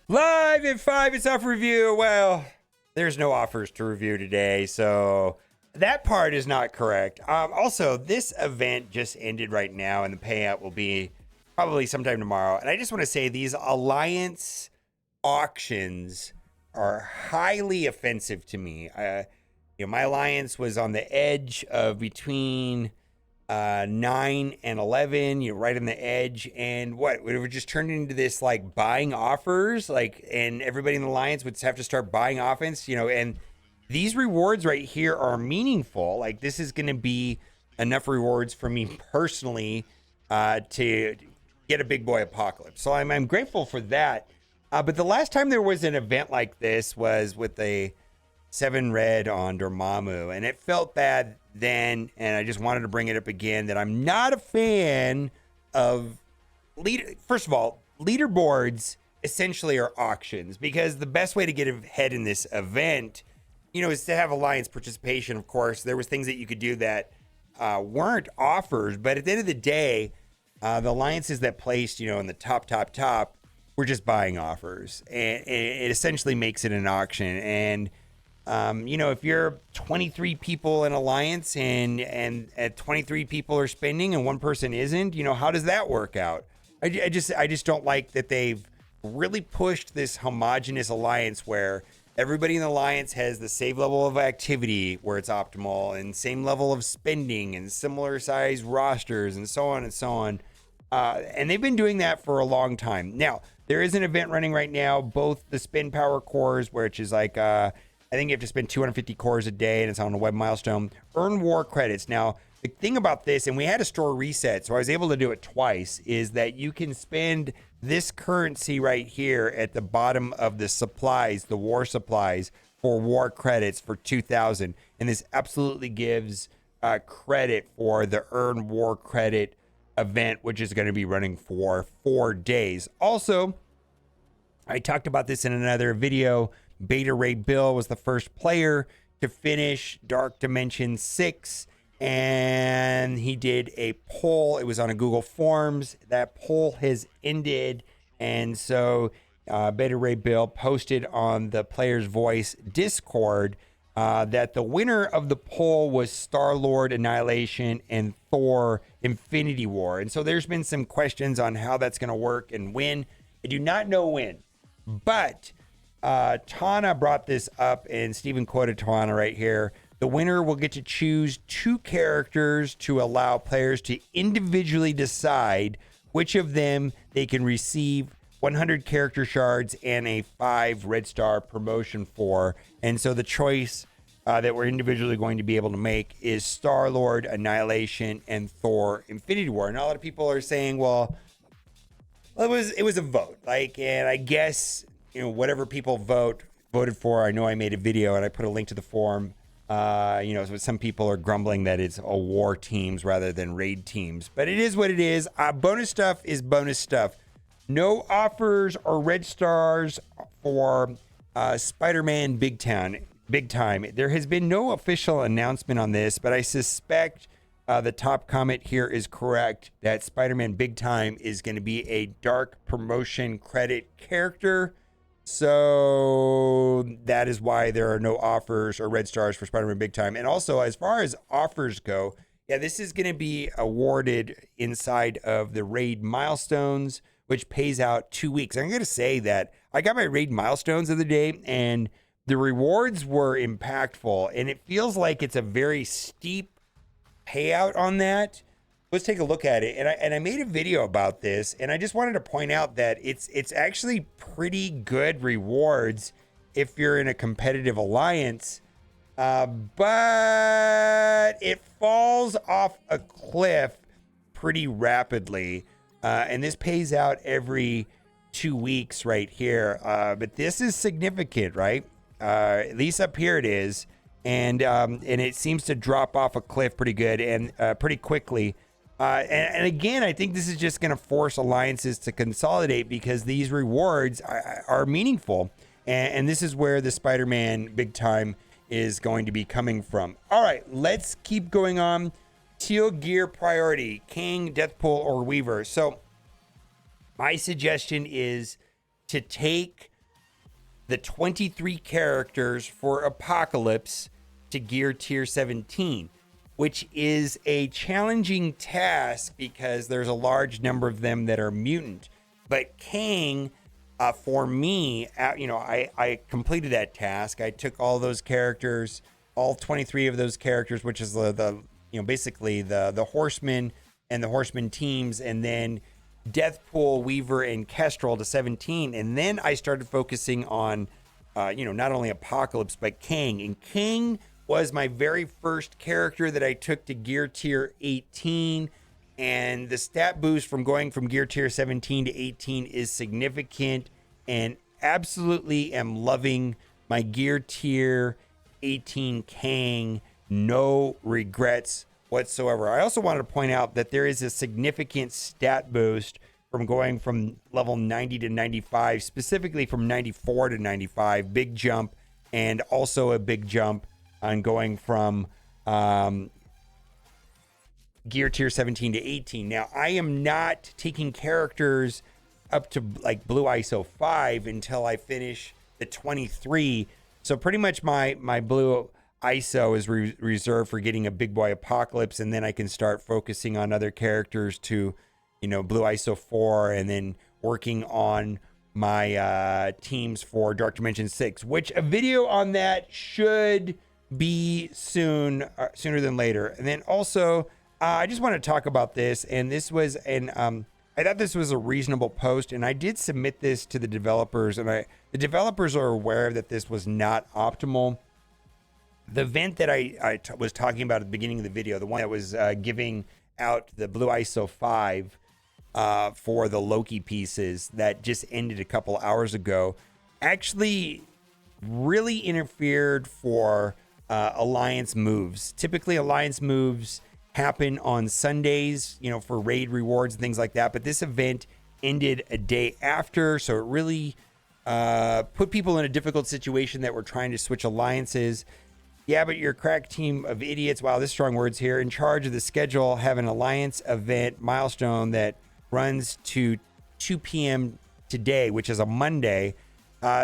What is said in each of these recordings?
Live at 5, it's off review. Well, there's no offers to review today, so that part is not correct. Also, this event just ended right now, and the payout will be probably sometime tomorrow. And I just want to say these alliance auctions are highly offensive to me. My alliance was on the edge of between 9 and 11, right on the edge, and what it would just turn into this like buying offers, and everybody in the alliance would have to start buying offense, and these rewards right here are meaningful. Like, this is going to be enough rewards for me personally to get a big boy apocalypse, so I'm grateful for that. But the last time there was an event like this was with a 7 red on Dormammu, and it felt bad then, and I just wanted to bring it up again that I'm not a fan of First of all, leaderboards essentially are auctions, because the best way to get ahead in this event, is to have alliance participation. Of course, there was things that you could do that weren't offers, but at the end of the day, the alliances that placed, in the top were just buying offers, and it essentially makes it an auction. And if you're 23 people in alliance and 23 people are spending and one person isn't, how does that work out? I just don't like that they've really pushed this homogenous alliance where everybody in the alliance has the same level of activity where it's optimal, and same level of spending, and similar size rosters, and so on and so on. And they've been doing that for a long time. Now, there is an event running right now, both the spin power cores, which is like, I think you have to spend 250 cores a day, and it's on a web milestone. Earn war credits. Now, the thing about this, and we had a store reset, so I was able to do it twice, is that you can spend this currency right here at the bottom of the supplies, the war supplies, for war credits for 2,000. And this absolutely gives credit for the Earn War Credit event, which is going to be running for 4 days. Also, I talked about this in another video. Beta Ray Bill was the first player to finish Dark Dimension 6, and he did a poll. It was on a Google Forms. That poll has ended, and so Beta Ray Bill posted on the Player's Voice Discord that the winner of the poll was Star-Lord Annihilation and Thor Infinity War. And so there's been some questions on how that's going to work and when. I do not know when, but Tana brought this up, and Stephen quoted Tana right here. The winner will get to choose 2 characters to allow players to individually decide which of them they can receive 100 character shards and a 5 red star promotion for. And so the choice that we're individually going to be able to make is Star-Lord, Annihilation, and Thor Infinity War. And a lot of people are saying, well, it was a vote. And I guess, whatever people voted for. I know I made a video and I put a link to the forum. So some people are grumbling that it's a war teams rather than raid teams, but it is what it is. Bonus stuff is bonus stuff. No offers or red stars for SpiderMan Big Time. There has been no official announcement on this, but I suspect the top comment here is correct, that SpiderMan Big Time is going to be a dark promotion credit character. So that is why there are no offers or red stars for Spider-Man Big Time. And also, as far as offers go, this is going to be awarded inside of the raid milestones, which pays out 2 weeks. I'm going to say that I got my raid milestones of the day, and the rewards were impactful, and it feels like it's a very steep payout on that. Let's take a look at it. And I made a video about this, and I just wanted to point out that it's actually pretty good rewards if you're in a competitive alliance, but it falls off a cliff pretty rapidly, and this pays out every 2 weeks right here. But this is significant, right? At least up here it is, and it seems to drop off a cliff pretty good and pretty quickly. And again, I think this is just going to force alliances to consolidate, because these rewards are meaningful. And this is where the Spider-Man Big Time is going to be coming from. All right, let's keep going on. Teal gear priority, King, Deathpool, or Weaver. So my suggestion is to take the 23 characters for Apocalypse to gear tier 17, which is a challenging task because there's a large number of them that are mutant. But Kang, for me, I completed that task. I took all those characters, all 23 of those characters, which is basically the Horsemen and the Horseman teams, and then Deathpool, Weaver, and Kestrel to 17. And then I started focusing on, not only Apocalypse, but Kang. And Kang was my very first character that I took to gear tier 18. And the stat boost from going from gear tier 17 to 18 is significant, and absolutely am loving my gear tier 18 Kang. No regrets whatsoever. I also wanted to point out that there is a significant stat boost from going from level 90 to 95, specifically from 94 to 95, big jump, and also a big jump on going from gear tier 17 to 18. Now, I am not taking characters up to like Blue ISO 5 until I finish the 23. So pretty much my Blue ISO is reserved for getting a big boy Apocalypse, and then I can start focusing on other characters to, Blue ISO 4, and then working on my teams for Dark Dimension 6, which a video on that should be sooner than later. And then also, I just want to talk about this, and this was I thought this was a reasonable post, and I did submit this to the developers, and the developers are aware that this was not optimal. The event that I was talking about at the beginning of the video, the one that was giving out the Blue ISO 5 for the Loki pieces that just ended a couple hours ago, actually really interfered for Alliance moves. Typically, Alliance moves happen on Sundays, for raid rewards and things like that. But this event ended a day after, so it really put people in a difficult situation that were trying to switch alliances. Yeah, but your crack team of idiots, wow, this strong words here, in charge of the schedule, have an alliance event milestone that runs to 2 p.m. today, which is a Monday.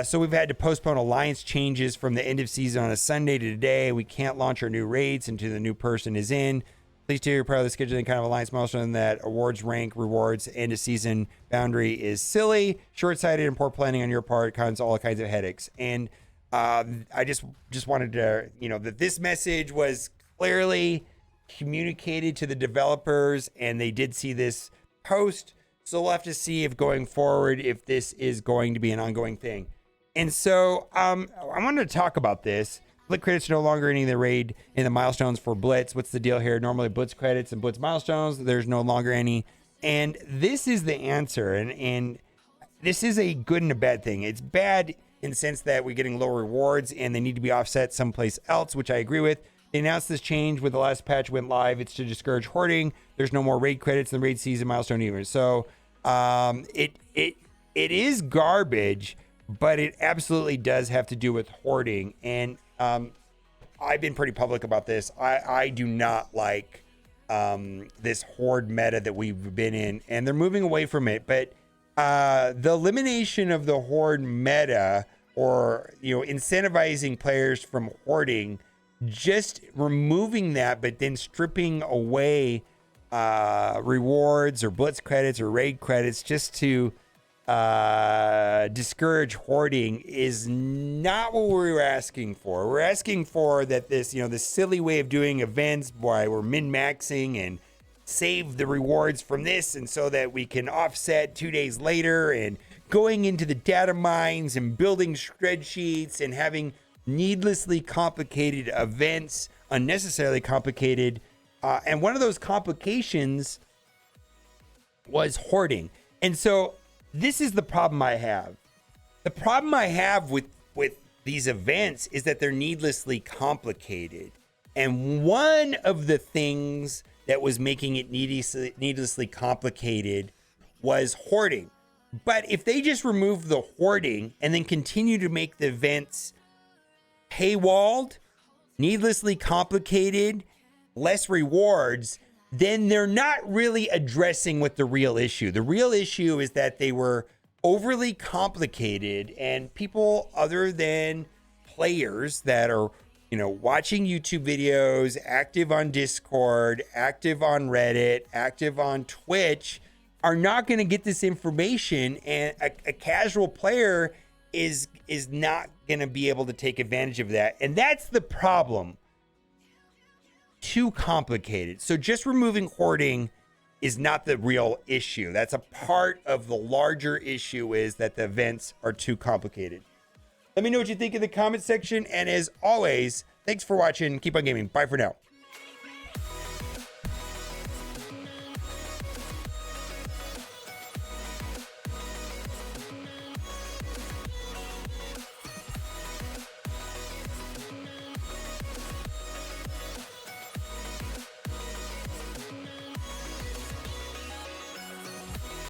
So we've had to postpone alliance changes from the end of season on a Sunday to today. We can't launch our new raids until the new person is in. Please tell you're proud of the scheduling kind of alliance milestone that awards rank rewards end of season boundary is silly, short-sighted, and poor planning on your part, causes all kinds of headaches. And I just wanted to, that this message was clearly communicated to the developers, and they did see this post. So we'll have to see if going forward, if this is going to be an ongoing thing. And so I wanted to talk about this. Blitz credits are no longer any of the raid in the milestones for Blitz. What's the deal here? Normally Blitz credits and Blitz milestones, there's no longer any. And this is the answer. And this is a good and a bad thing. It's bad in the sense that we're getting lower rewards and they need to be offset someplace else, which I agree with. They announced this change when the last patch went live. It's to discourage hoarding. There's no more raid credits in the raid season milestone either. So it is garbage, but it absolutely does have to do with hoarding. And I've been pretty public about this. I do not like this hoard meta that we've been in, and they're moving away from it. But the elimination of the hoard meta, or incentivizing players from hoarding, just removing that, but then stripping away rewards or blitz credits or raid credits just to discourage hoarding is not what we were asking for. We're asking for that this silly way of doing events, why we're min-maxing and save the rewards from this, and so that we can offset 2 days later, and going into the data mines and building spreadsheets and having needlessly complicated events, unnecessarily complicated. And one of those complications was hoarding. And so this is the problem I have. The problem I have with these events is that they're needlessly complicated. And one of the things that was making it needlessly complicated was hoarding. But if they just remove the hoarding and then continue to make the events paywalled, needlessly complicated, less rewards, then they're not really addressing what the real issue. The real issue is that they were overly complicated, and people other than players that are, watching YouTube videos, active on Discord, active on Reddit, active on Twitch, are not going to get this information, and a casual player is not going to be able to take advantage of that. And that's the problem. Too complicated. So just removing hoarding is not the real issue. That's a part of the larger issue, is that the events are too complicated. Let me know what you think in the comment section. And as always, thanks for watching. Keep on gaming. Bye for now.